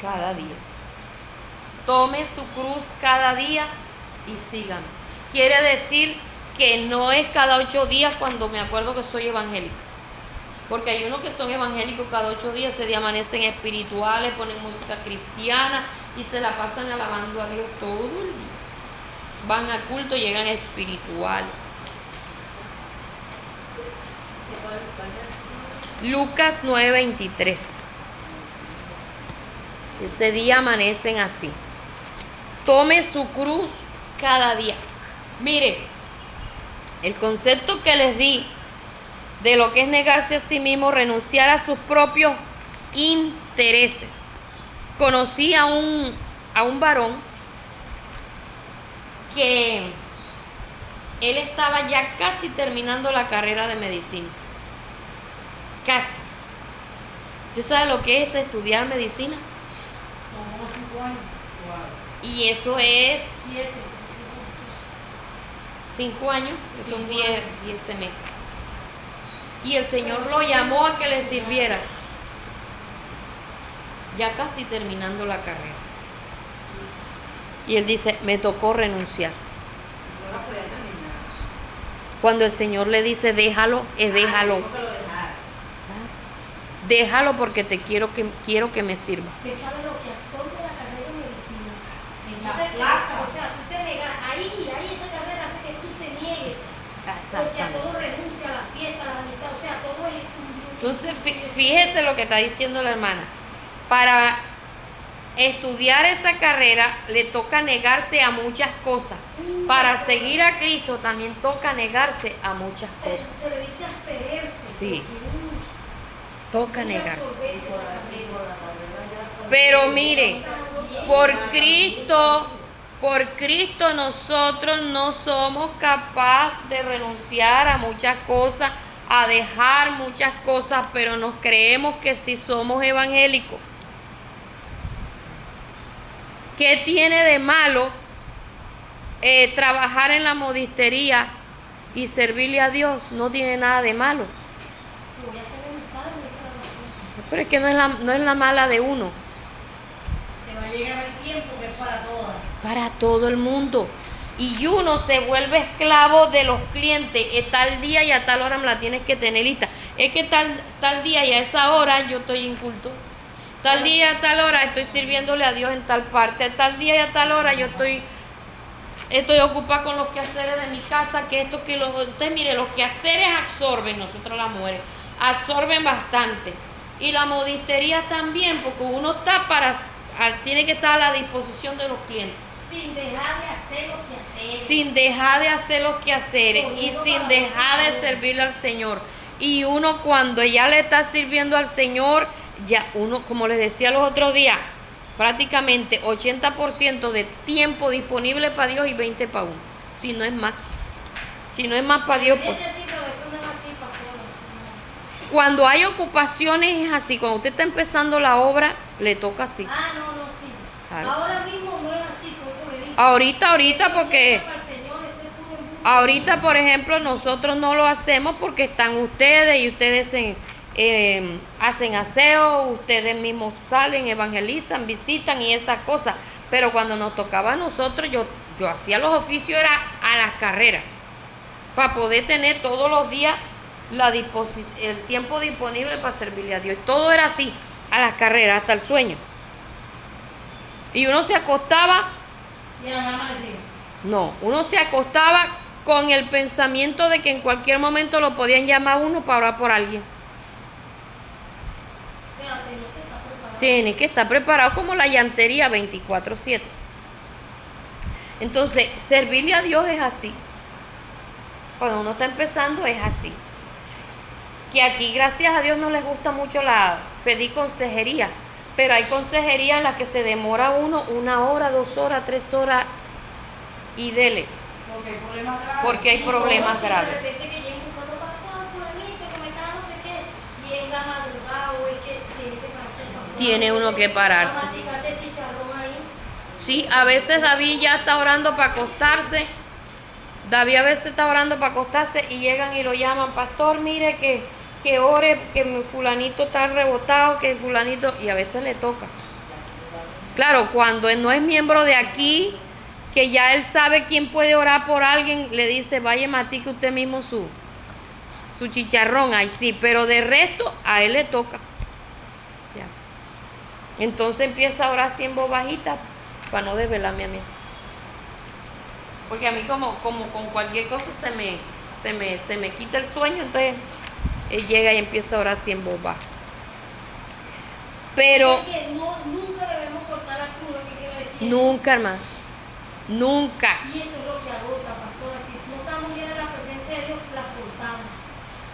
Cada día. Tome su cruz cada día y sígame. Quiere decir que no es cada 8 días cuando me acuerdo que soy evangélica. Porque hay unos que son evangélicos cada 8 días, ese día amanecen espirituales, ponen música cristiana y se la pasan alabando a Dios todo el día. Van a culto, llegan espirituales. Lucas 9:23. Ese día amanecen así. Tome su cruz cada día. Mire, el concepto que les di de lo que es negarse a sí mismo, renunciar a sus propios intereses. Conocí a un varón que él estaba ya casi terminando la carrera de medicina. Casi. ¿Usted sabe lo que es estudiar medicina? Son como 5 años. Wow. Y eso es 7. 5 años, que son 10 años. semestres. Y el Señor lo llamó a que le sirviera. Ya casi terminando la carrera. Y él dice, me tocó renunciar. No la podía terminar. Cuando el Señor le dice, déjalo, déjalo. Tengo que lo dejar. Déjalo porque quiero que me sirva. ¿Usted sabe lo que absorbe la carrera de medicina? Eso La te plata. O sea, tú te negas. Ahí esa carrera hace que tú te niegues. Porque a todo renuncia, a la fiesta, a la amistad. O sea, todo es un... Entonces, fíjese lo que está diciendo la hermana. Para estudiar esa carrera le toca negarse a muchas cosas. Para seguir a Cristo también toca negarse a muchas cosas. Se le dice abstenerse. Sí. porque, Toca muy negarse. absorbente esa carrera. Pero mire, por Cristo nosotros no somos capaces de renunciar a muchas cosas, a dejar muchas cosas, pero nos creemos que sí somos evangélicos. ¿Qué tiene de malo trabajar en la modistería y servirle a Dios? No tiene nada de malo. Si voy a ser mi padre, voy a ser la Pero es que no es la mala de uno. Te va a llegar el tiempo que es para todas. Para todo el mundo. Y uno se vuelve esclavo de los clientes. Tal día y a tal hora me la tienes que tener lista. Es que tal día y a esa hora yo estoy en culto. Tal día y a tal hora estoy sirviéndole a Dios en tal parte. Tal día y a tal hora yo estoy ocupada con los quehaceres de mi casa. Que esto, que los... Usted mire, los quehaceres absorben, nosotros las mujeres, absorben bastante. Y la modistería también, porque uno está tiene que estar a la disposición de los clientes. Sin dejar de hacer lo que hacer. Sin dejar de hacer los quehaceres y sin dejar de servirle al Señor. Y uno cuando ya le está sirviendo al Señor, ya uno, como les decía los otros días, prácticamente 80% de tiempo disponible para Dios y 20 para uno. Si no es más. Si no es más para Dios, pues. Eso no es así, pastor. Cuando hay ocupaciones es así. Cuando usted está empezando la obra, le toca así. Ah, no, sí. Claro. Ahora mismo no es así, por eso me dijo. Ahorita, porque... Para el Señor, eso es puro embuste. Ahorita, por ejemplo, nosotros no lo hacemos porque están ustedes y ustedes hacen aseo, ustedes mismos salen, evangelizan, visitan y esas cosas. Pero cuando nos tocaba a nosotros, yo hacía los oficios era a las carreras para poder tener todos los días el tiempo disponible para servirle a Dios. Todo era así, a las carreras, hasta el sueño. Y uno se acostaba. Y a la mamá le digo. No, uno se acostaba con el pensamiento de que en cualquier momento lo podían llamar a uno para orar por alguien. O sea, tenía que estar preparado. Tiene que estar preparado como la llantería 24/7. Entonces, servirle a Dios es así. Cuando uno está empezando es así. Que aquí, gracias a Dios, no les gusta mucho pedir consejería. Pero hay consejería en la que se demora uno 1 hora, 2 horas, 3 horas y dele. Porque hay problemas graves. Porque hay problemas graves. De repente que lleguen buscando pastor, fulanito, que me está no sé qué, y es la madrugada o es que tiene que pararse. Tiene uno que pararse. Para masticarse el chicharrón ahí. Sí, a veces David ya está orando para acostarse. David a veces está orando para acostarse y llegan y lo llaman, pastor, mire que ore, que mi fulanito está rebotado, que fulanito, y a veces le toca. Claro, cuando él no es miembro de aquí, que ya él sabe quién puede orar por alguien, le dice, vaya, matique usted mismo su chicharrón, ahí sí, pero de resto a él le toca. Ya. Entonces empieza a orar así en voz bajita para no desvelarme a mí. Porque a mí como con cualquier cosa se me quita el sueño, entonces él llega y empieza a orar así en voz baja. Pero O sea que nunca debemos soltar la cruz, lo que quiero decir. nunca, hermano, nunca. Y eso es lo que agota, pastora. Si no estamos llenos de la presencia de Dios, la soltamos.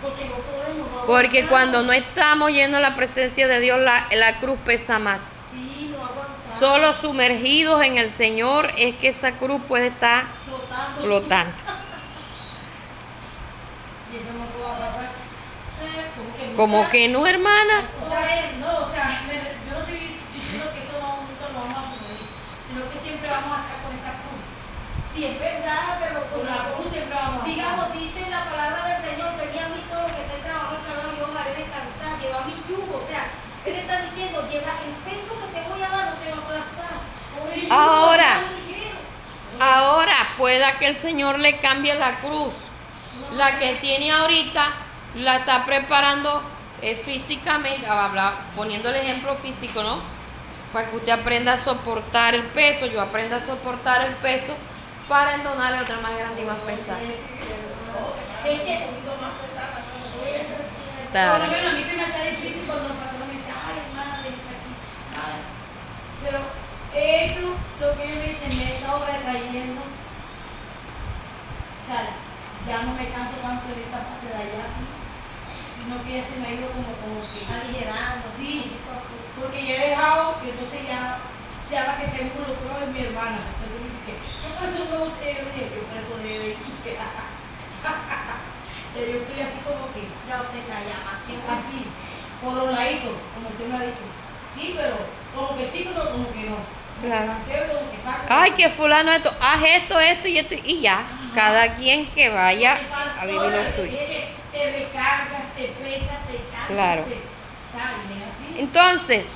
Porque no podemos. No Porque aguantamos. cuando no estamos llenos de la presencia de Dios, la cruz pesa más. Sí, no aguantamos. Solo sumergidos en el Señor es que esa cruz puede estar flotando. Y eso no puede pasar. Como que no, hermana. O sea, yo no estoy diciendo que esto nunca lo vamos a sufrir, sino que siempre vamos a estar con esa cruz. Sí, es verdad, pero Con la cruz siempre vamos a estar. digamos, dice la palabra del Señor, venid a mí todos los que estén trabajando cargados y yo os haré descansar, lleva mi yugo. O sea, Él está diciendo, lleva el peso que te voy a dar, no te va a poder dar. Ahora pueda que el Señor le cambie la cruz. La que tiene ahorita la está preparando físicamente, poniendo el ejemplo físico, ¿no? Para que usted aprenda a soportar el peso, yo aprenda a soportar el peso para endonarle otra más grande y más pesada. Es que Por lo menos a mí se me hace difícil cuando los pastores me dicen, ay, hermana, ven aquí. Ay. Pero he hecho lo que me dicen, me he estado retrayendo. O sea, ya no me canso tanto en esa parte de allá, ¿sí? Sino que ya se me ha ido como que aligerando. sí, porque ya he dejado que entonces ya la que se involucró es mi hermana. Entonces me dice que yo por eso no me gusta, yo dije, yo por eso de yo estoy así como que Ya usted calla más que así, por los laditos, como usted me ha dicho. Sí, pero como que sí, pero como que no. Claro. Planteo, como que saco. Ay, que fulano esto, haz esto y ya. Cada quien que vaya a vivir lo suyo. Te recargas, te pesas, te cansas, Claro. ¿sabes? Así. Entonces,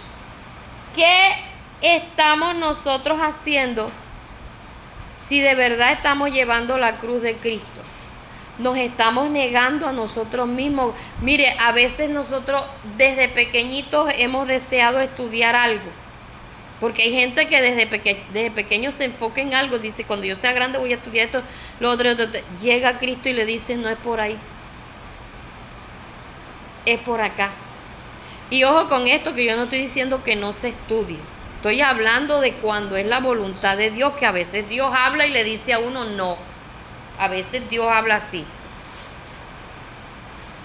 ¿qué estamos nosotros haciendo si de verdad estamos llevando la cruz de Cristo? Nos estamos negando a nosotros mismos. Mire, a veces nosotros desde pequeñitos hemos deseado estudiar algo. Porque hay gente que desde pequeño se enfoca en algo. Dice, cuando yo sea grande voy a estudiar esto, lo otro. Llega Cristo y le dice, no es por ahí. Es por acá. Y ojo con esto, que yo no estoy diciendo que no se estudie. Estoy hablando de cuando es la voluntad de Dios, que a veces Dios habla y le dice a uno no. A veces Dios habla así.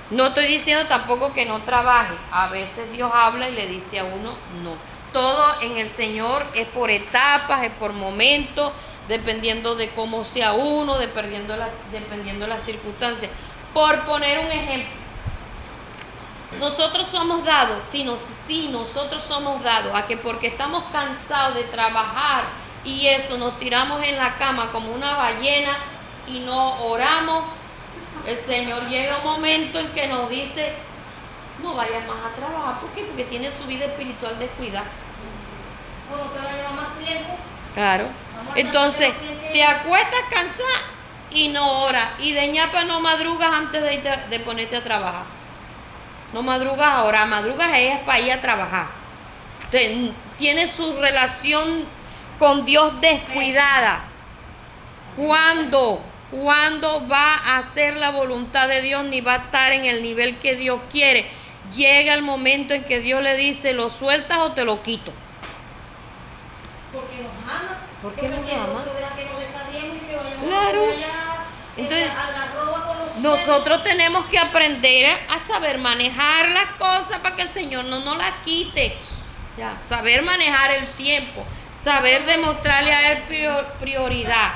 No estoy diciendo tampoco que no trabaje. A veces Dios habla y le dice a uno no. Todo en el Señor es por etapas, es por momentos, dependiendo de cómo sea uno, dependiendo de las circunstancias. Por poner un ejemplo, nosotros somos dados, nosotros somos dados a que porque estamos cansados de trabajar y eso, nos tiramos en la cama como una ballena y no oramos. El Señor llega un momento en que nos dice, no vayas más a trabajar. ¿Por qué? Porque tiene su vida espiritual descuidada. Cuando te va a llevar más tiempo. Claro. Entonces, te acuestas cansada y no oras. Y de ñapa no madrugas antes de ponerte a trabajar. No madrugas a orar, madrugas es para ir a trabajar. Entonces, tiene su relación con Dios descuidada. ¿Cuándo va a hacer la voluntad de Dios ni va a estar en el nivel que Dios quiere? Llega el momento en que Dios le dice, ¿lo sueltas o te lo quito? Porque nos ama. Porque nos si el ama. otro deja que nos descarriemos y que vayamos Claro. allá, Entonces, a la roba con los nosotros tenemos que aprender a saber manejar las cosas para que el Señor no nos las quite. Ya, saber manejar el tiempo, saber demostrarle a Él prioridad.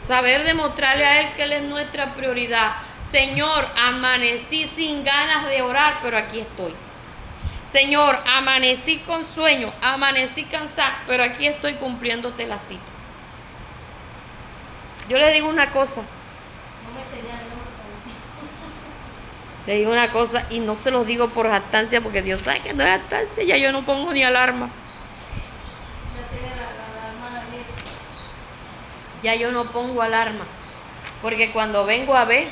Saber demostrarle a Él que Él es nuestra prioridad. Señor, amanecí sin ganas de orar, pero aquí estoy. Señor, amanecí con sueño, amanecí cansada, pero aquí estoy cumpliéndote la cita. Yo le digo una cosa. No me señales, no me Le digo una cosa y no se los digo por jactancia, porque Dios sabe que no es jactancia, ya yo no pongo ni alarma. Ya tiene la hermana abierta. Ya yo no pongo alarma, porque cuando vengo a ver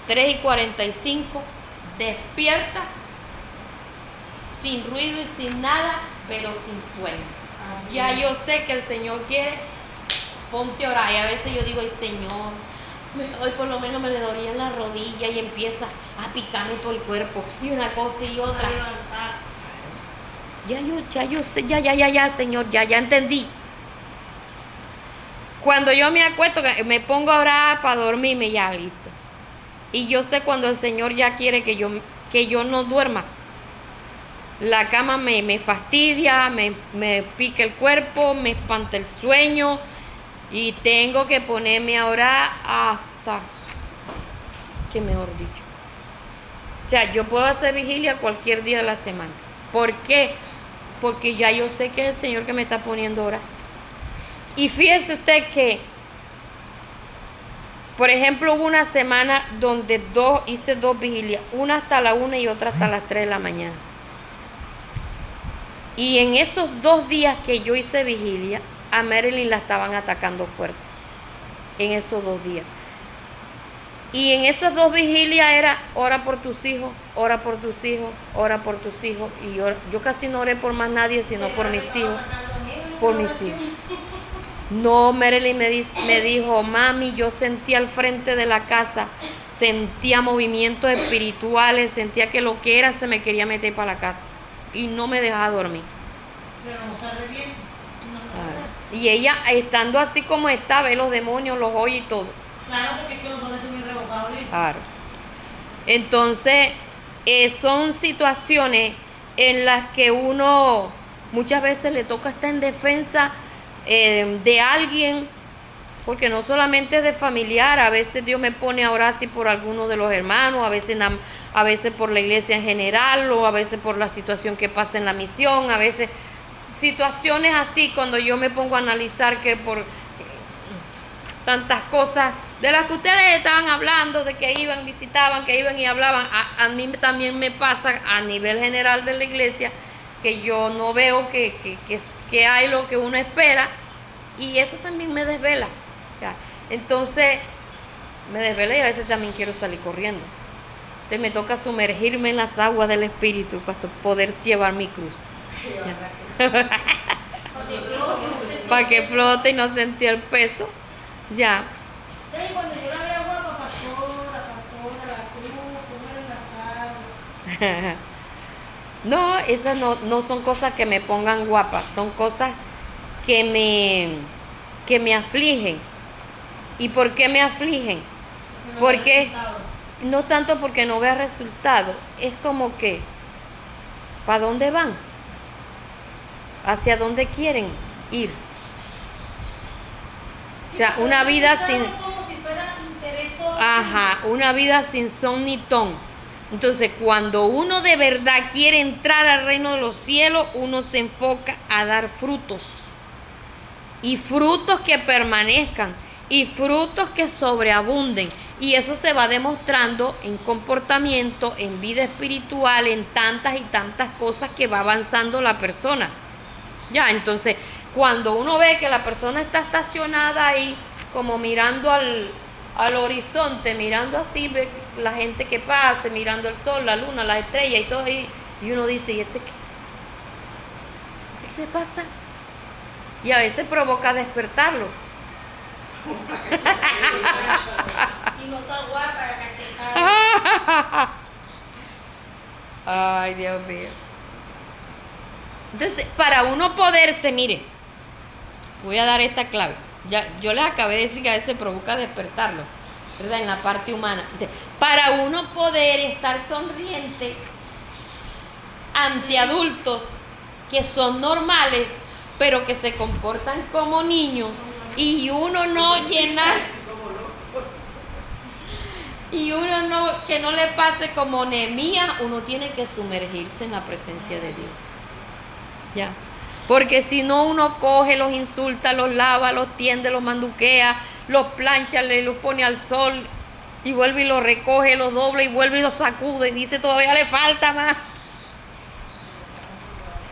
3:45, despierta, sin ruido y sin nada, pero sin sueño. Ya yo sé que el Señor quiere, ponte a orar. Y a veces yo digo, ay Señor, hoy por lo menos me le doy en la rodilla y empieza a picarme todo el cuerpo, y una cosa y otra. Ya yo sé, ya, Señor, ya entendí. Cuando yo me acuesto, me pongo a orar para dormirme, ya listo. Y yo sé cuando el Señor ya quiere que yo no duerma. La cama me fastidia, me pica el cuerpo, me espanta el sueño y tengo que ponerme a orar hasta que, mejor dicho. O sea, yo puedo hacer vigilia cualquier día de la semana. ¿Por qué? Porque ya yo sé que es el Señor que me está poniendo a orar. Y fíjese usted que, por ejemplo, hubo una semana donde hice dos vigilias, una hasta la 1 y otra hasta las 3 de la mañana. Y en esos 2 días que yo hice vigilia, a Marilyn la estaban atacando fuerte. En esos 2 días. Y en esas 2 vigilias era, ora por tus hijos, ora por tus hijos, ora por tus hijos. Y yo casi no oré por más nadie, sino por mis hijos. Por mis hijos. No, Marilyn me dijo, mami, yo sentía al frente de la casa, sentía movimientos espirituales, sentía que lo que era se me quería meter para la casa y no me dejaba dormir. pero no se arrepiente. Y ella, estando así como está, ve los demonios, los oye y todo. Claro, porque es que los dones son irrevocables. Claro. Entonces, son situaciones en las que uno muchas veces le toca estar en defensa de alguien, porque no solamente es de familiar, a veces Dios me pone a orar así por alguno de los hermanos, a veces por la iglesia en general, o a veces por la situación que pasa en la misión, a veces situaciones así, cuando yo me pongo a analizar que por tantas cosas de las que ustedes estaban hablando, de que iban, visitaban, que iban y hablaban, a mí también me pasa a nivel general de la iglesia, que yo no veo que hay lo que uno espera, y eso también me desvela. ¿Ya? Entonces, me desvela y a veces también quiero salir corriendo. Entonces me toca sumergirme en las aguas del Espíritu para poder llevar mi cruz. Para que flote y no sentir el peso. Ya. Sí, cuando yo la veo guapa, pastora, la cruz, cómo era enlazado. No, esas no son cosas que me pongan guapa, son cosas que me afligen. ¿Y por qué me afligen? Porque no tanto porque no vea resultado, es como que, ¿para dónde van? ¿Hacia dónde quieren ir? O sea, una vida sin... Como si fuera interesoso. Ajá, una vida sin son ni ton. Entonces, cuando uno de verdad quiere entrar al reino de los cielos, uno se enfoca a dar frutos. Y frutos que permanezcan. Y frutos que sobreabunden. Y eso se va demostrando en comportamiento, en vida espiritual, en tantas y tantas cosas que va avanzando la persona. Ya, entonces, cuando uno ve que la persona está estacionada ahí, como mirando al horizonte, mirando así, ve la gente que pase, mirando el sol, la luna, las estrellas y todo ahí, y uno dice, ¿y este qué le pasa? Y a veces provoca despertarlos. Si no está guapa, cachetada. Ay, Dios mío. Entonces, para uno poderse, mire, voy a dar esta clave. Ya, yo les acabé de decir que a veces provoca despertarlo, ¿verdad? En la parte humana. Entonces, para uno poder estar sonriente ante adultos que son normales, pero que se comportan como niños, y uno no llenar, y uno no, que no le pase como Nehemías, uno tiene que sumergirse en la presencia de Dios. Ya. Porque si no, uno coge, los insulta, los lava, los tiende, los manduquea, los plancha, los pone al sol y vuelve y los recoge, los dobla y vuelve y los sacude y dice todavía le falta más.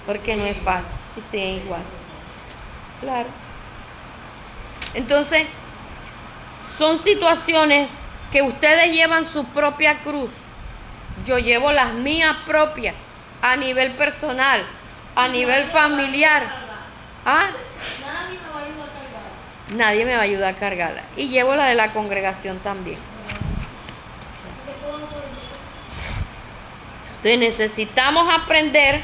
Porque no es fácil y sea igual. Claro. Entonces, son situaciones que ustedes llevan su propia cruz. Yo llevo las mías propias a nivel personal, a nivel familiar. ¿Ah? Nadie me va a ayudar a cargar. Nadie me va a ayudar a cargarla. Y llevo la de la congregación también. Entonces necesitamos aprender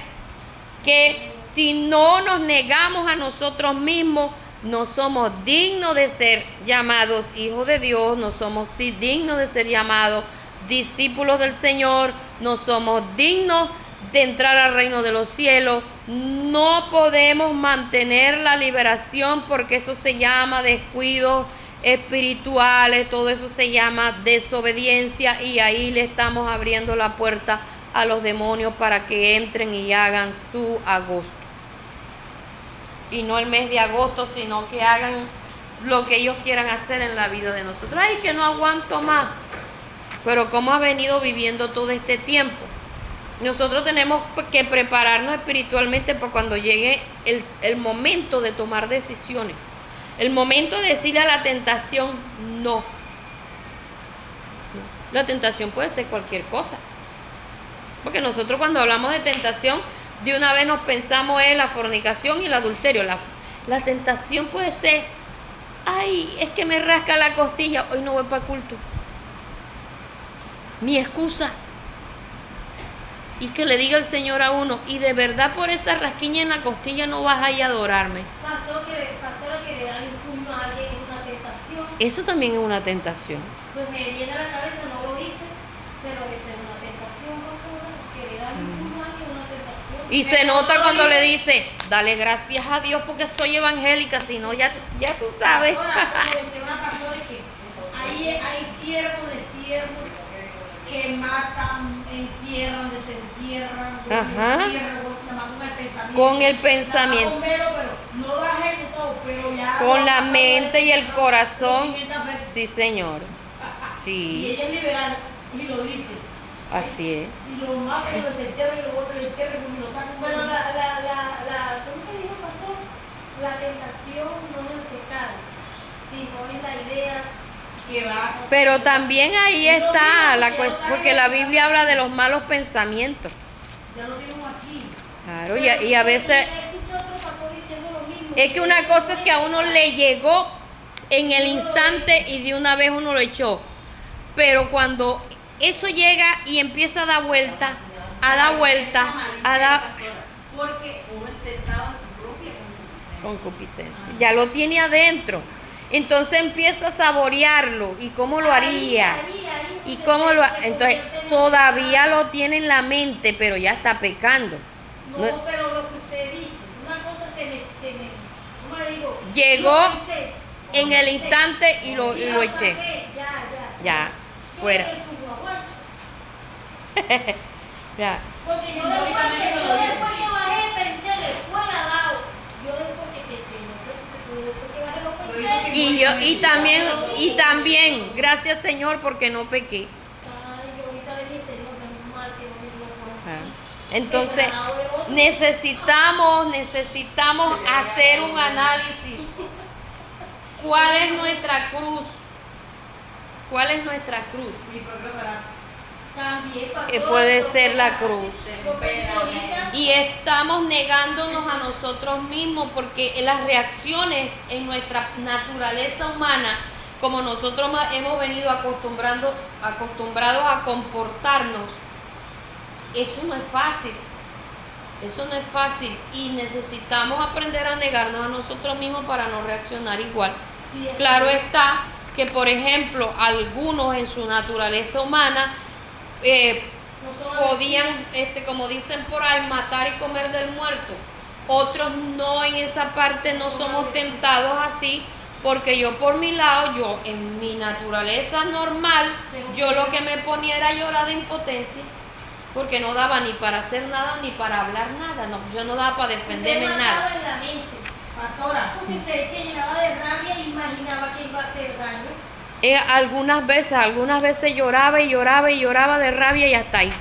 que si no nos negamos a nosotros mismos, no somos dignos de ser llamados hijos de Dios, no somos dignos de ser llamados discípulos del Señor, no somos dignos de entrar al reino de los cielos. No podemos mantener la liberación porque eso se llama descuidos espirituales, todo eso se llama desobediencia, y ahí le estamos abriendo la puerta a los demonios para que entren y hagan su agosto. Y no el mes de agosto, sino que hagan lo que ellos quieran hacer en la vida de nosotros. Ay, que no aguanto más. Pero ¿cómo ha venido viviendo todo este tiempo? Nosotros tenemos que prepararnos espiritualmente para cuando llegue el momento de tomar decisiones. El momento de decirle a la tentación, no. La tentación puede ser cualquier cosa. Porque nosotros cuando hablamos de tentación, de una vez nos pensamos en la fornicación y el adulterio. La tentación puede ser, ay, es que me rasca la costilla, hoy no voy para culto. Mi excusa. y que le diga el Señor a uno, y de verdad por esa rasquiña en la costilla no vas a ir a adorarme. Pastora, que le dan un puño a alguien es una tentación. Eso también es una tentación. Pues me viene a la cabeza, no lo hice, pero esa es una tentación, pastora, que le dan un puño a alguien es una tentación. Y se nota cuando le dice, dale gracias a Dios porque soy evangélica, si no ya tú sabes. Pastora, como dice una pastora, que ahí hay siervos de siervos que matan, entierran, desentierran, Ajá. entierran, nada más con el pensamiento. Con el pensamiento. Nada más con velo, pero no lo ha ejecutado, pero ya Con lo ha la matado mente y el desde corazón. 500 veces. Sí, Señor. Y Sí, ella es liberal y lo dice. así es. Y lo mata y lo desentierra y lo vuelve a enterrar y lo saca. Bueno, ¿cómo que dijo pastor? La tentación no es el pecado, sino es la idea Que va. Pero también ahí está, porque la Biblia habla de los malos pensamientos. Ya lo tenemos aquí. Claro, y a veces Escucho otro pastor diciendo lo mismo. es que una cosa es que a uno le llegó en el instante y de una vez uno lo echó. Pero cuando eso llega y empieza a dar vuelta, Porque uno es tentado en su propia concupiscencia. concupiscencia, ya lo tiene adentro. Entonces empieza a saborearlo y cómo lo haría. Y cómo lo entonces todavía lo tiene en la mente, pero ya está pecando. No, No- pero lo que usted dice, una cosa ¿cómo le digo? Llegó Lo pensé, en el pensé, instante y lo y eché. saqué, Ya, Yo fuera. era el puño aguacho. Ya. Porque yo después que bajé pensé, le fuera dado. Yo después que pensé, yo después que bajé lo pensé. Y también, gracias Señor porque no pequé. Ay, yo ahorita le dije, Señor, menos mal que no me dio por Ah. Entonces, necesitamos hacer un análisis. ¿Cuál es nuestra cruz? ¿Cuál es nuestra cruz? Mi propio carácter. También, Que puede ser la cruz. Yo pensé ahorita, Y estamos negándonos a nosotros mismos porque las reacciones en nuestra naturaleza humana, como nosotros hemos venido acostumbrados a comportarnos, eso no es fácil. Eso no es fácil y necesitamos aprender a negarnos a nosotros mismos para no reaccionar igual. sí, es Claro cierto. está que, por ejemplo, algunos en su naturaleza humana No solo podían, como dicen por ahí, matar y comer del muerto. Otros no, en esa parte no somos tentados así, porque yo por mi lado, yo en mi naturaleza normal, yo lo que me ponía era llorar de impotencia, porque no daba ni para hacer nada ni para hablar nada, no, yo no daba para defenderme en usted nada. mataba en la mente. Pastora. Porque usted se llenaba de rabia e imaginaba que iba a hacer daño. Algunas veces lloraba y lloraba y lloraba de rabia y hasta ahí.